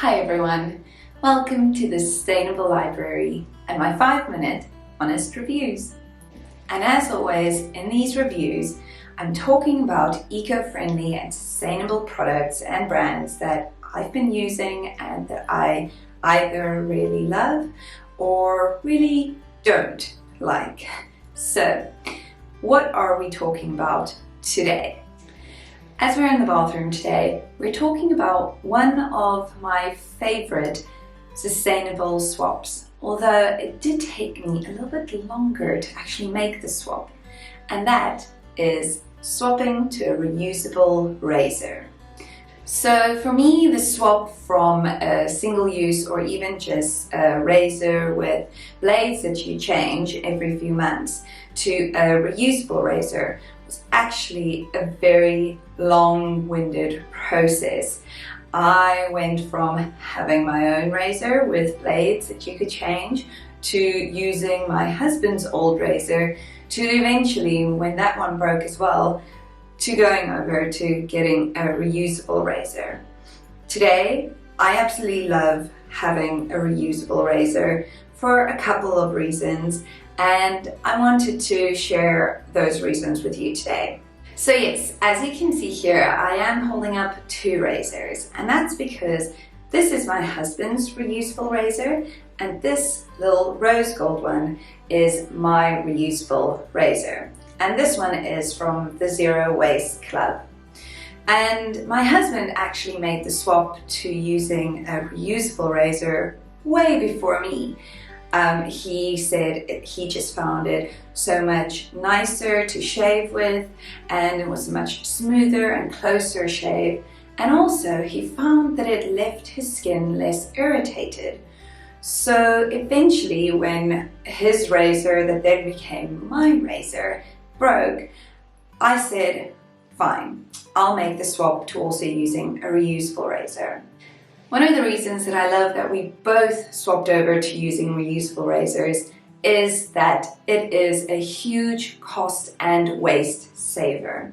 Hi everyone, welcome to the Sustainable Library and my 5-minute honest reviews. And as always, in these reviews, I'm talking about eco-friendly and sustainable products and brands that I've been using and that I either really love or really don't like. So, what are we talking about today? As we're in the bathroom today, we're talking about one of my favorite sustainable swaps, although it did take me a little bit longer to actually make the swap, and that is swapping to a reusable razor. So for me, the swap from a single-use or even just a razor with blades that you change every few months to a reusable razor was actually a very long-winded process. I went from having my own razor with blades that you could change to using my husband's old razor to eventually, when that one broke as well, to going over to getting a reusable razor. Today, I absolutely love having a reusable razor for a couple of reasons, and I wanted to share those reasons with you today. So yes, as you can see here, I am holding up two razors, and that's because this is my husband's reusable razor, and this little rose gold one is my reusable razor. And this one is from the Zero Waste Club. And my husband actually made the swap to using a reusable razor way before me. He said he just found it so much nicer to shave with, and it was a much smoother and closer shave. And also he found that it left his skin less irritated. So eventually, when his razor that then became my razor broke, I said, fine, I'll make the swap to also using a reusable razor. One of the reasons that I love that we both swapped over to using reusable razors is that it is a huge cost and waste saver.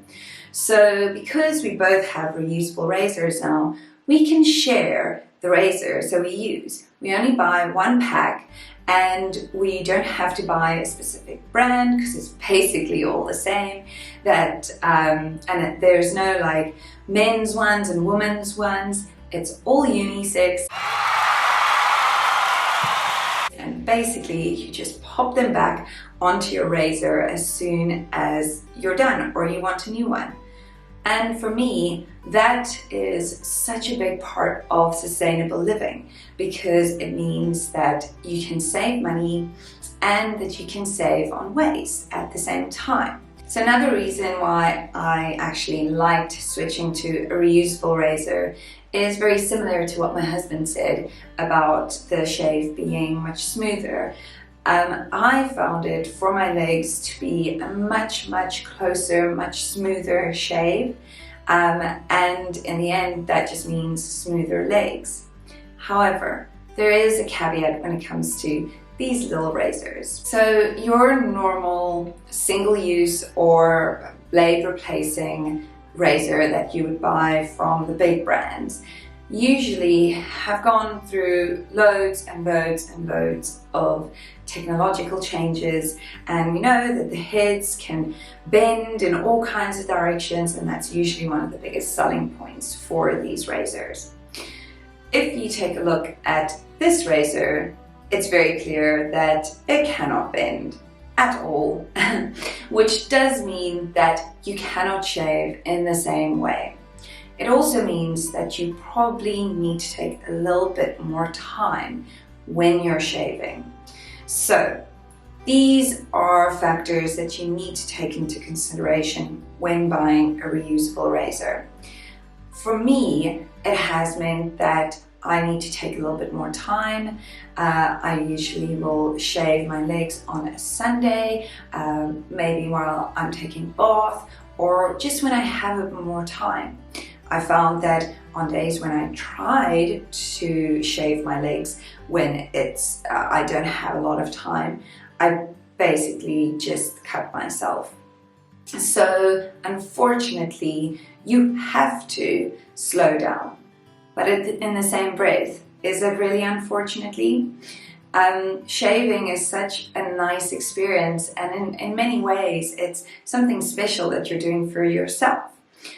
So because we both have reusable razors now, we can share the razors that we use. We only buy one pack, and we don't have to buy a specific brand because it's basically all the same. And there's no like men's ones and women's ones. It's all unisex. And basically you just pop them back onto your razor as soon as you're done or you want a new one. And for me, that is such a big part of sustainable living because it means that you can save money and that you can save on waste at the same time. So another reason why I actually liked switching to a reusable razor is very similar to what my husband said about the shave being much smoother. I found it for my legs to be a much closer, much smoother shave, and in the end that just means smoother legs. However, there is a caveat when it comes to these little razors. So your normal single-use or blade replacing razor that you would buy from the big brands usually have gone through loads and loads of technological changes, and we know that the heads can bend in all kinds of directions, and that's usually one of the biggest selling points for these razors. If you take a look at this razor, it's very clear that it cannot bend at all, which does mean that you cannot shave in the same way. It also means that you probably need to take a little bit more time when you're shaving. So these are factors that you need to take into consideration when buying a reusable razor. For me, it has meant that I need to take a little bit more time. I usually will shave my legs on a Sunday, maybe while I'm taking a bath, or just when I have a bit more time. I found that on days when I tried to shave my legs when I don't have a lot of time, I basically just cut myself. So unfortunately, you have to slow down. But in the same breath, is it really, unfortunately? Shaving is such a nice experience, and in many ways it's something special that you're doing for yourself.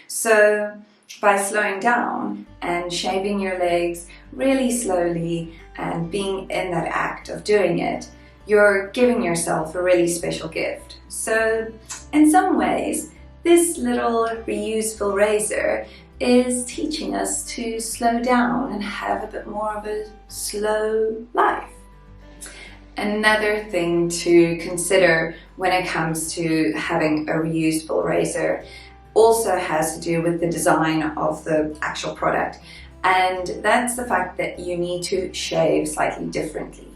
So by slowing down and shaving your legs really slowly and being in that act of doing it, you're giving yourself a really special gift. So in some ways, this little reusable razor is teaching us to slow down and have a bit more of a slow life. Another thing to consider when it comes to having a reusable razor also has to do with the design of the actual product, and that's the fact that you need to shave slightly differently.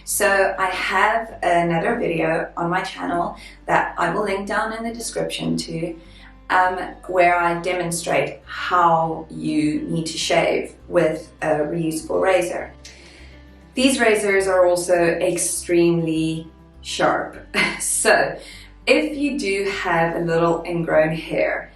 So I have another video on my channel that I will link down in the description too, where I demonstrate how you need to shave with a reusable razor. These razors are also extremely sharp. So if you do have a little ingrown hair,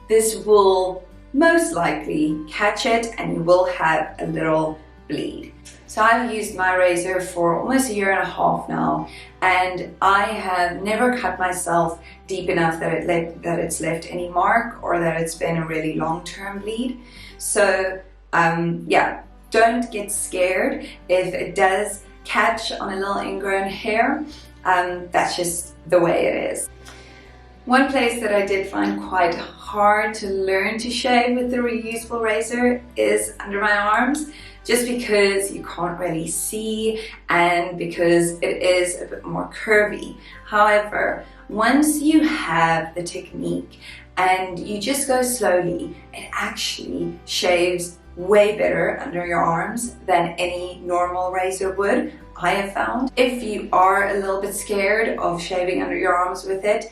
this will most likely catch it and you will have a little bleed. So I've used my razor for almost 1.5 years now, and I have never cut myself deep enough that it's left any mark or that it's been a really long-term bleed. So yeah, don't get scared if it does catch on a little ingrown hair. That's just the way it is. One place that I did find quite hard to learn to shave with the reusable razor is under my arms, just because you can't really see and because it is a bit more curvy. However, once you have the technique and you just go slowly, it actually shaves way better under your arms than any normal razor would, I have found. If you are a little bit scared of shaving under your arms with it,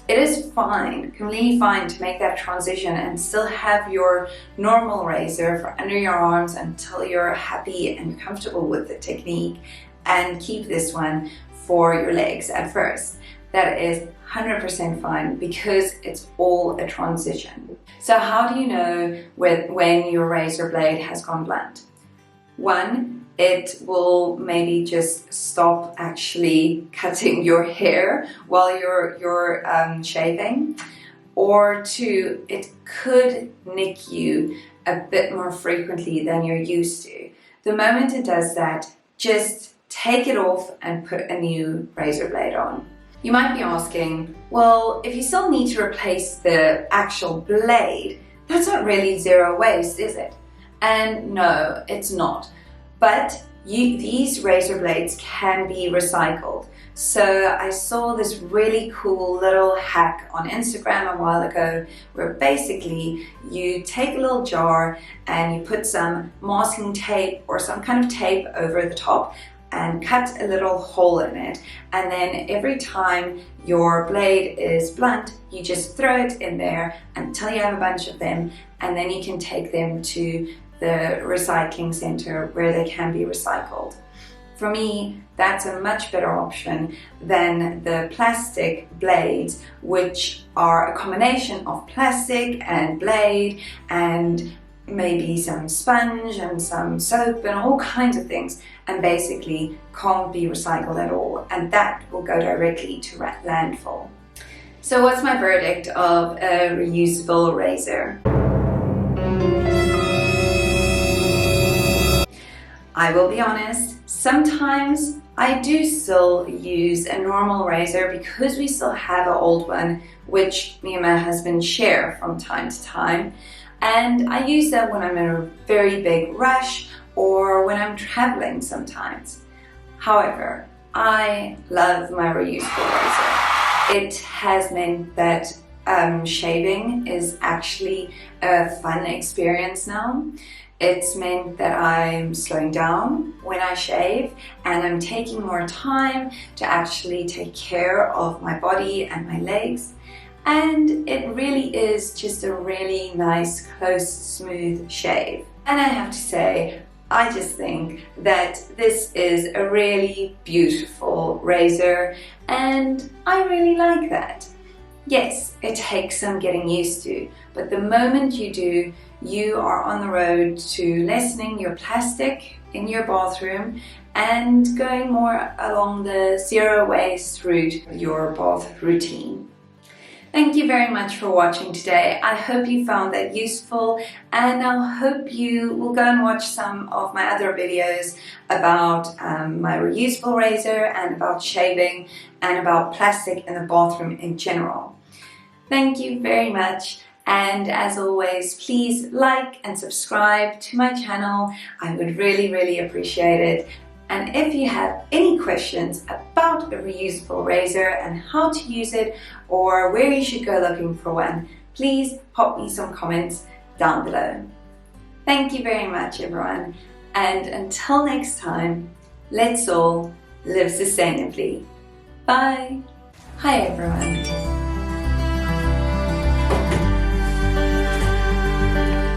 it is fine, completely fine to make that transition and still have your normal razor for under your arms until you're happy and comfortable with the technique, and keep this one for your legs at first. That is 100% fine because it's all a transition. So how do you know when your razor blade has gone blunt? One, it will maybe just stop actually cutting your hair while you're shaving. Or two, it could nick you a bit more frequently than you're used to. The moment it does that, just take it off and put a new razor blade on. You might be asking, well, if you still need to replace the actual blade, that's not really zero waste, is it? And no, it's not. But these razor blades can be recycled. So I saw this really cool little hack on Instagram a while ago where basically you take a little jar and you put some masking tape or some kind of tape over the top and cut a little hole in it, and then every time your blade is blunt, you just throw it in there until you have a bunch of them, and then you can take them to the recycling center where they can be recycled. For me, that's a much better option than the plastic blades, which are a combination of plastic and blade and maybe some sponge and some soap and all kinds of things, and basically can't be recycled at all, and that will go directly to landfill. So what's my verdict of a reusable razor? I will be honest, sometimes I do still use a normal razor because we still have an old one which me and my husband share from time to time, and I use that when I'm in a very big rush or when I'm traveling sometimes. However, I love my reusable razor. It has meant that shaving is actually a fun experience now. It's meant that I'm slowing down when I shave and I'm taking more time to actually take care of my body and my legs. And it really is just a really nice, close, smooth shave. And I have to say, I just think that this is a really beautiful razor and I really like that. Yes, it takes some getting used to, but the moment you do, you are on the road to lessening your plastic in your bathroom and going more along the zero waste route of your bath routine. Thank you very much for watching today. I hope you found that useful, and I hope you will go and watch some of my other videos about my reusable razor and about shaving and about plastic in the bathroom in general. Thank you very much, and as always, please like and subscribe to my channel. I would really appreciate it. And if you have any questions about a reusable razor and how to use it or where you should go looking for one, please pop me some comments down below. Thank you very much, everyone, and until next time, let's all live sustainably. Bye! Hi everyone!